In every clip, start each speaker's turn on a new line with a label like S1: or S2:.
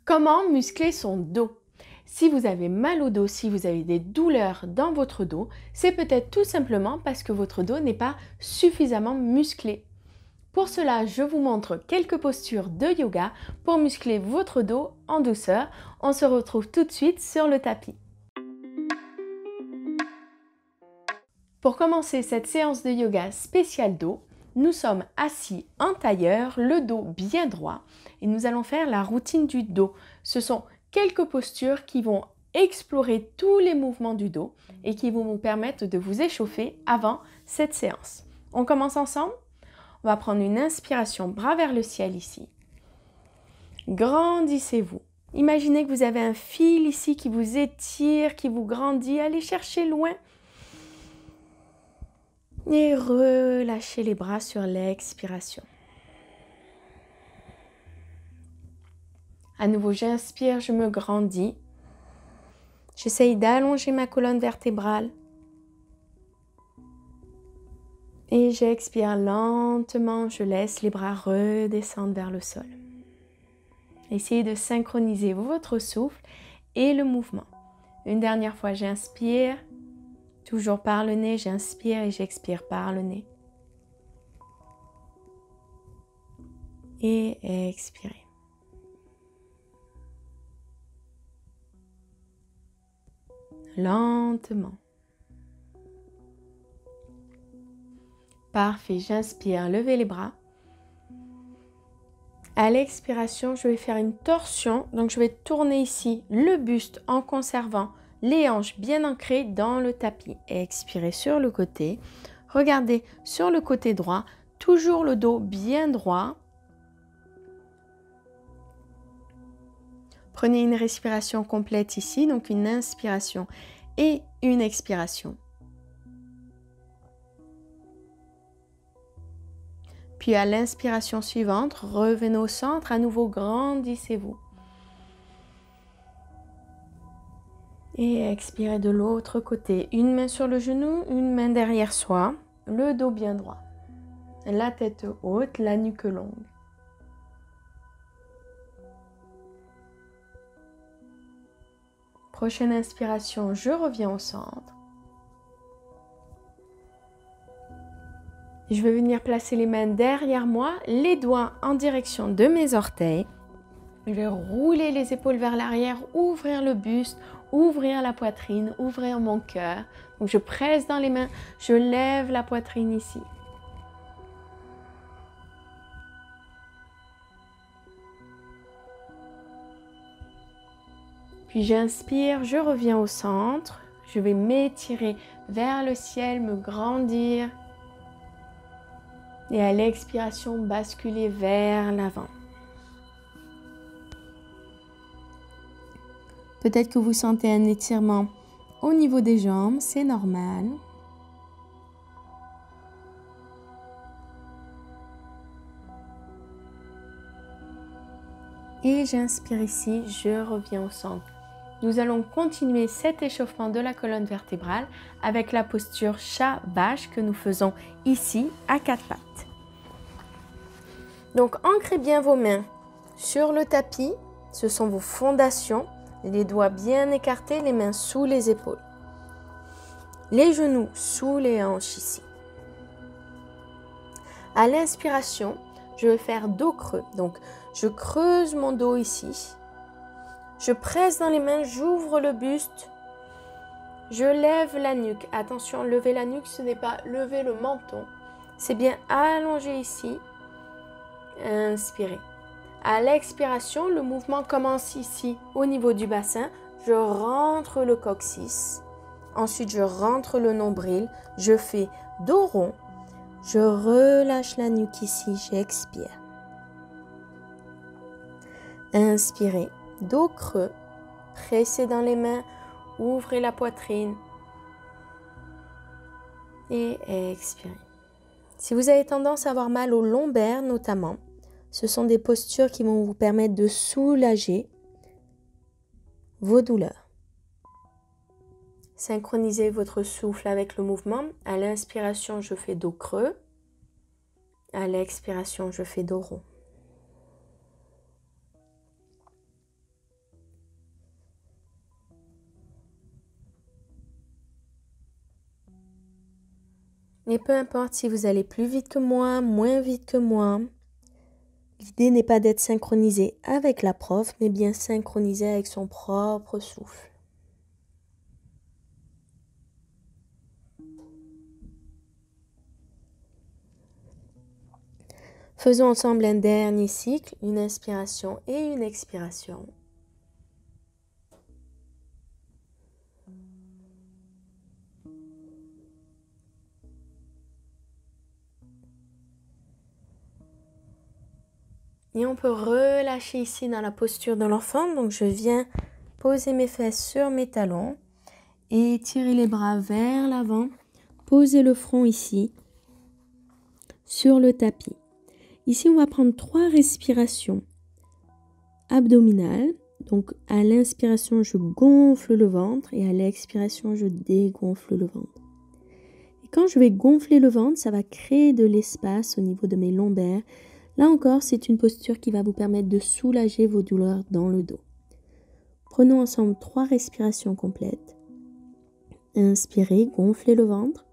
S1: Comment muscler son dos? Si vous avez mal au dos, si vous avez des douleurs dans votre dos, c'est peut-être tout simplement parce que votre dos n'est pas suffisamment musclé. Pour cela, je vous montre quelques postures de yoga pour muscler votre dos en douceur. On se retrouve tout de suite sur le tapis. Pour commencer cette séance de yoga spéciale dos, nous sommes assis en tailleur, le dos bien droit et nous allons faire la routine du dos. Ce sont quelques postures qui vont explorer tous les mouvements du dos et qui vont vous permettre de vous échauffer avant cette séance. On commence ensemble? On va prendre une inspiration, bras vers le ciel ici. Grandissez-vous. Imaginez que vous avez un fil ici qui vous étire, qui vous grandit. Allez chercher loin. Et relâchez les bras sur l'expiration. À nouveau, j'inspire, je me grandis. J'essaye d'allonger ma colonne vertébrale. Et j'expire lentement, je laisse les bras redescendre vers le sol. Essayez de synchroniser votre souffle et le mouvement. Une dernière fois, j'inspire. Toujours par le nez, j'inspire et j'expire par le nez. Et expirez. Lentement. Parfait, j'inspire, levez les bras. À l'expiration, je vais faire une torsion. Donc, je vais tourner ici le buste en conservant les hanches bien ancrées dans le tapis. Expirez sur le côté. Regardez sur le côté droit, toujours le dos bien droit. Prenez une respiration complète ici, donc une inspiration et une expiration. Puis à l'inspiration suivante, revenez au centre, à nouveau grandissez-vous. Et expirez de l'autre côté. Une main sur le genou, une main derrière soi, le dos bien droit. La tête haute, la nuque longue. Prochaine inspiration, je reviens au centre. Je vais venir placer les mains derrière moi, les doigts en direction de mes orteils. Je vais rouler les épaules vers l'arrière, ouvrir le buste, ouvrir la poitrine, ouvrir mon cœur. Donc je presse dans les mains, je lève la poitrine ici. Puis j'inspire, je reviens au centre. Je vais m'étirer vers le ciel, me grandir. Et à l'expiration, basculer vers l'avant. Peut-être que vous sentez un étirement au niveau des jambes, c'est normal. Et j'inspire ici, je reviens au centre. Nous allons continuer cet échauffement de la colonne vertébrale avec la posture chat-vache que nous faisons ici à quatre pattes. Donc ancrez bien vos mains sur le tapis, ce sont vos fondations, les doigts bien écartés, les mains sous les épaules. Les genoux sous les hanches ici. À l'inspiration, je vais faire dos creux. Donc je creuse mon dos ici. Je presse dans les mains, j'ouvre le buste. Je lève la nuque. Attention, lever la nuque, ce n'est pas lever le menton. C'est bien allonger ici. Inspirez. À l'expiration, le mouvement commence ici au niveau du bassin. Je rentre le coccyx. Ensuite, je rentre le nombril. Je fais dos rond. Je relâche la nuque ici. J'expire. Inspirez. Dos creux. Pressez dans les mains. Ouvrez la poitrine. Et expirez. Si vous avez tendance à avoir mal aux lombaires notamment, ce sont des postures qui vont vous permettre de soulager vos douleurs. Synchronisez votre souffle avec le mouvement. À l'inspiration, je fais dos creux. À l'expiration, je fais dos rond. Et peu importe si vous allez plus vite que moi, moins vite que moi, l'idée n'est pas d'être synchronisé avec la prof, mais bien synchronisé avec son propre souffle. Faisons ensemble un dernier cycle, une inspiration et une expiration. Et on peut relâcher ici dans la posture de l'enfant. Donc je viens poser mes fesses sur mes talons et tirer les bras vers l'avant. Poser le front ici sur le tapis. Ici, on va prendre 3 respirations abdominales. Donc à l'inspiration, je gonfle le ventre et à l'expiration, je dégonfle le ventre. Et quand je vais gonfler le ventre, ça va créer de l'espace au niveau de mes lombaires. Là encore, c'est une posture qui va vous permettre de soulager vos douleurs dans le dos. Prenons ensemble 3 respirations complètes. Inspirez, gonflez le ventre.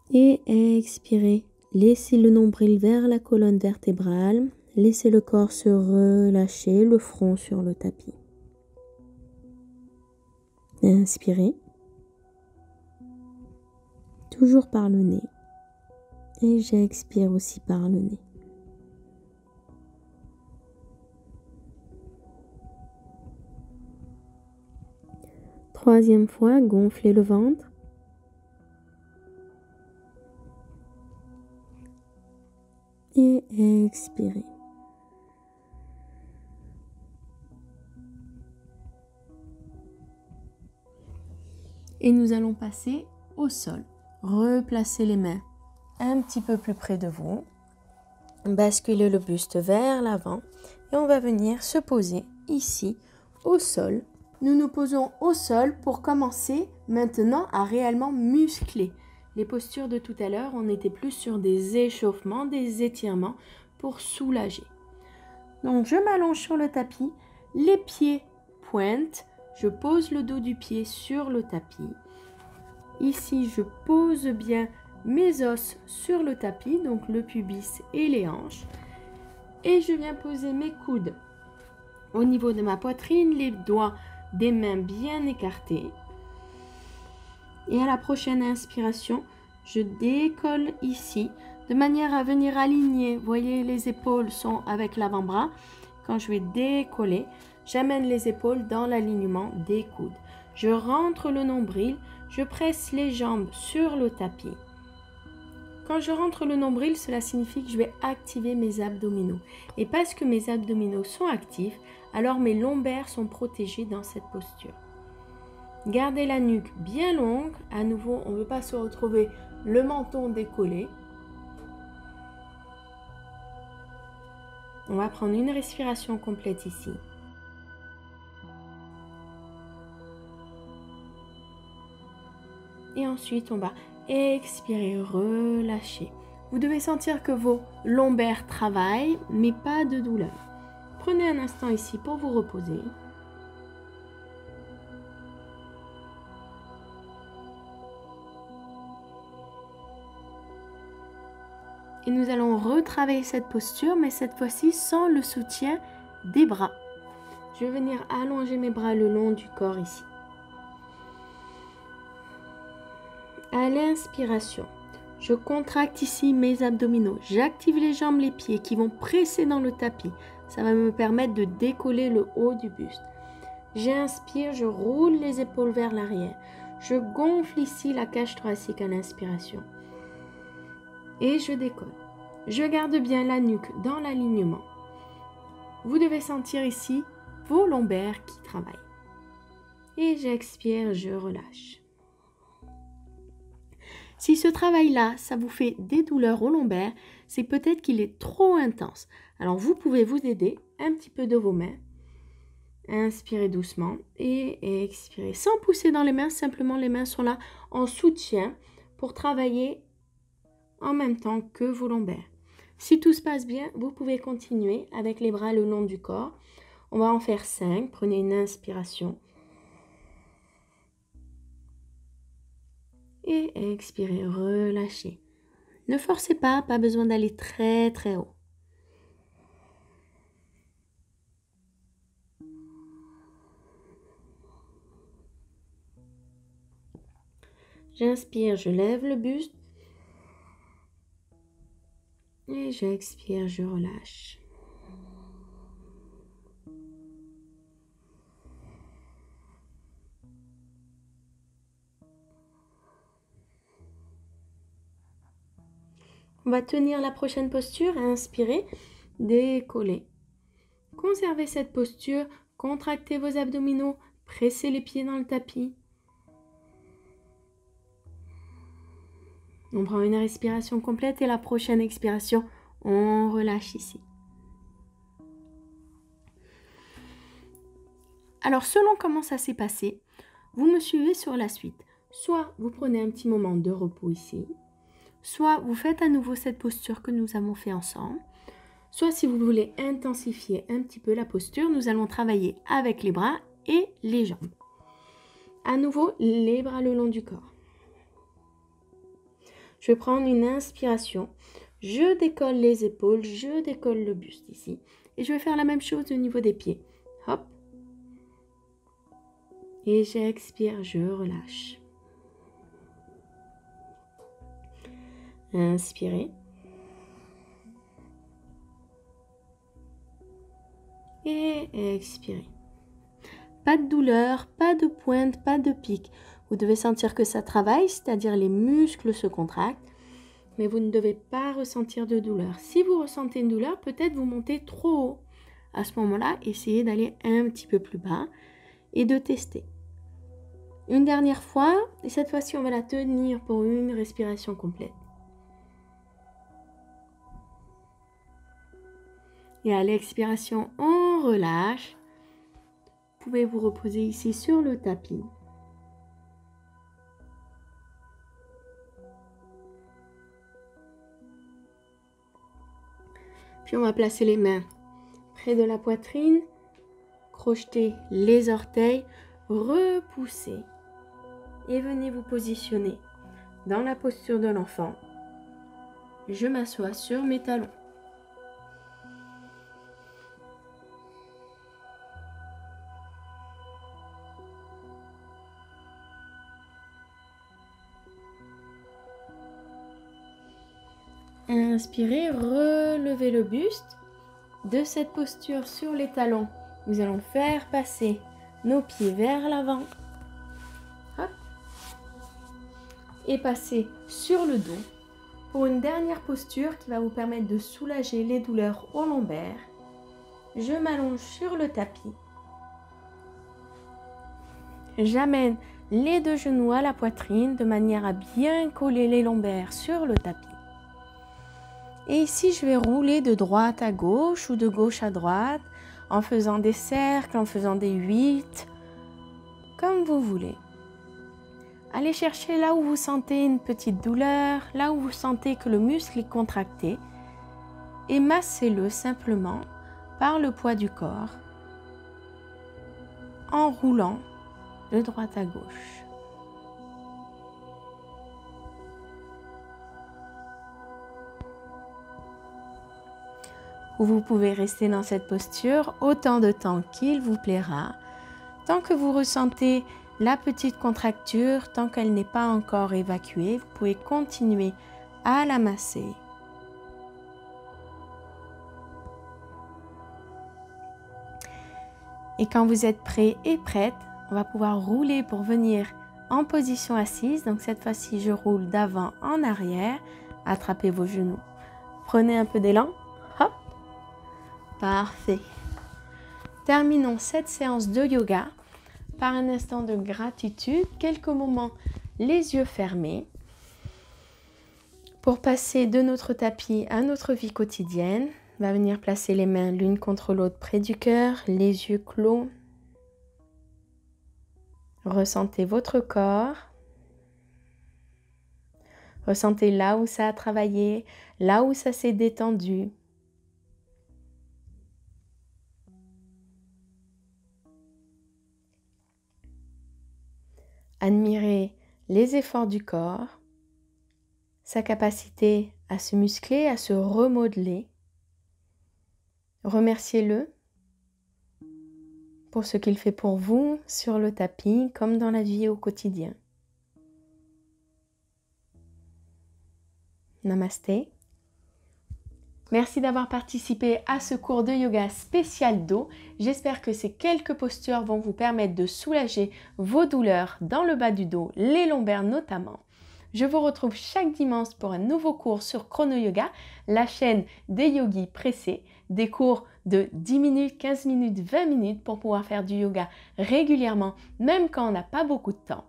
S1: Et expirez, laissez le nombril vers la colonne vertébrale. Laissez le corps se relâcher, le front sur le tapis. Inspirez. Toujours par le nez. Et j'expire aussi par le nez. Troisième fois, gonflez le ventre. Et expirez. Et nous allons passer au sol. Replacez les mains un petit peu plus près de vous. Basculez le buste vers l'avant. Et on va venir se poser ici au sol. Nous nous posons au sol pour commencer maintenant à réellement muscler. Les postures de tout à l'heure, on était plus sur des échauffements, des étirements pour soulager. Donc je m'allonge sur le tapis, les pieds pointent, je pose le dos du pied sur le tapis. Ici, je pose bien mes os sur le tapis, donc le pubis et les hanches. Et je viens poser mes coudes au niveau de ma poitrine, les doigts des mains bien écartés. Et à la prochaine inspiration, je décolle ici de manière à venir aligner. Vous voyez, les épaules sont avec l'avant-bras. Quand je vais décoller, j'amène les épaules dans l'alignement des coudes. Je rentre le nombril, je presse les jambes sur le tapis. Quand je rentre le nombril, cela signifie que je vais activer mes abdominaux. Et parce que mes abdominaux sont actifs, alors mes lombaires sont protégés dans cette posture. Gardez la nuque bien longue. À nouveau, on ne veut pas se retrouver le menton décollé. On va prendre une respiration complète ici. Et ensuite, on va expirer, relâcher. Vous devez sentir que vos lombaires travaillent, mais pas de douleur. Prenez un instant ici pour vous reposer. Et nous allons retravailler cette posture, mais cette fois-ci sans le soutien des bras. Je vais venir allonger mes bras le long du corps ici. À l'inspiration, je contracte ici mes abdominaux. J'active les jambes, les pieds qui vont presser dans le tapis. Ça va me permettre de décoller le haut du buste. J'inspire, je roule les épaules vers l'arrière. Je gonfle ici la cage thoracique à l'inspiration. Et je décolle. Je garde bien la nuque dans l'alignement. Vous devez sentir ici vos lombaires qui travaillent. Et j'expire, je relâche. Si ce travail-là, ça vous fait des douleurs aux lombaires, c'est peut-être qu'il est trop intense. Alors vous pouvez vous aider un petit peu de vos mains. Inspirez doucement et expirez. Sans pousser dans les mains, simplement les mains sont là en soutien pour travailler en même temps que vos lombaires. Si tout se passe bien, vous pouvez continuer avec les bras le long du corps. On va en faire 5. Prenez une inspiration. Et expirez, relâchez. Ne forcez pas besoin d'aller très très haut. J'inspire, je lève le buste. Et j'expire, je relâche. On va tenir la prochaine posture, inspirez, décollez. Conservez cette posture, contractez vos abdominaux, pressez les pieds dans le tapis. On prend une respiration complète et la prochaine expiration, on relâche ici. Alors, selon comment ça s'est passé, vous me suivez sur la suite. Soit vous prenez un petit moment de repos ici, soit vous faites à nouveau cette posture que nous avons fait ensemble, soit si vous voulez intensifier un petit peu la posture, nous allons travailler avec les bras et les jambes. À nouveau, les bras le long du corps. Je vais prendre une inspiration, je décolle les épaules, je décolle le buste ici. Et je vais faire la même chose au niveau des pieds. Hop. Et j'expire, je relâche. Inspirez. Et expirez. Pas de douleur, pas de pointe, pas de pic. Vous devez sentir que ça travaille, c'est-à-dire les muscles se contractent, mais vous ne devez pas ressentir de douleur. Si vous ressentez une douleur, peut-être vous montez trop haut. À ce moment-là, essayez d'aller un petit peu plus bas et de tester. Une dernière fois, et cette fois-ci, on va la tenir pour une respiration complète. Et à l'expiration, on relâche. Vous pouvez vous reposer ici sur le tapis. Puis on va placer les mains près de la poitrine, crocheter les orteils, repousser et venez vous positionner dans la posture de l'enfant. Je m'assois sur mes talons. Inspirez, relevez le buste. De cette posture sur les talons, nous allons faire passer nos pieds vers l'avant. Et passer sur le dos pour une dernière posture qui va vous permettre de soulager les douleurs au lombaire. Je m'allonge sur le tapis. J'amène les deux genoux à la poitrine de manière à bien coller les lombaires sur le tapis. Et ici, je vais rouler de droite à gauche ou de gauche à droite en faisant des cercles, en faisant des 8, comme vous voulez. Allez chercher là où vous sentez une petite douleur, là où vous sentez que le muscle est contracté et massez-le simplement par le poids du corps en roulant de droite à gauche. Vous pouvez rester dans cette posture autant de temps qu'il vous plaira, tant que vous ressentez la petite contracture, tant qu'elle n'est pas encore évacuée, vous pouvez continuer à la masser. Et quand vous êtes prêt et prête, on va pouvoir rouler pour venir en position assise. Donc cette fois-ci, je roule d'avant en arrière. Attrapez vos genoux. Prenez un peu d'élan. Hop. Parfait. Terminons cette séance de yoga par un instant de gratitude. Quelques moments les yeux fermés pour passer de notre tapis à notre vie quotidienne. On va venir placer les mains l'une contre l'autre près du cœur, les yeux clos. Ressentez votre corps. Ressentez là où ça a travaillé, là où ça s'est détendu. Admirez les efforts du corps, sa capacité à se muscler, à se remodeler. Remerciez-le pour ce qu'il fait pour vous sur le tapis comme dans la vie au quotidien. Namasté. Merci d'avoir participé à ce cours de yoga spécial dos. J'espère que ces quelques postures vont vous permettre de soulager vos douleurs dans le bas du dos, les lombaires notamment. Je vous retrouve chaque dimanche pour un nouveau cours sur Chrono Yoga, la chaîne des yogis pressés, des cours de 10 minutes, 15 minutes, 20 minutes pour pouvoir faire du yoga régulièrement, même quand on n'a pas beaucoup de temps.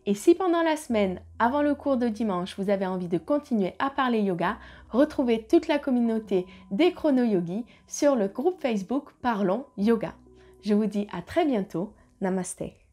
S1: Et si pendant la semaine, avant le cours de dimanche, vous avez envie de continuer à parler yoga, retrouvez toute la communauté des Chrono Yogis sur le groupe Facebook Parlons Yoga. Je vous dis à très bientôt. Namasté.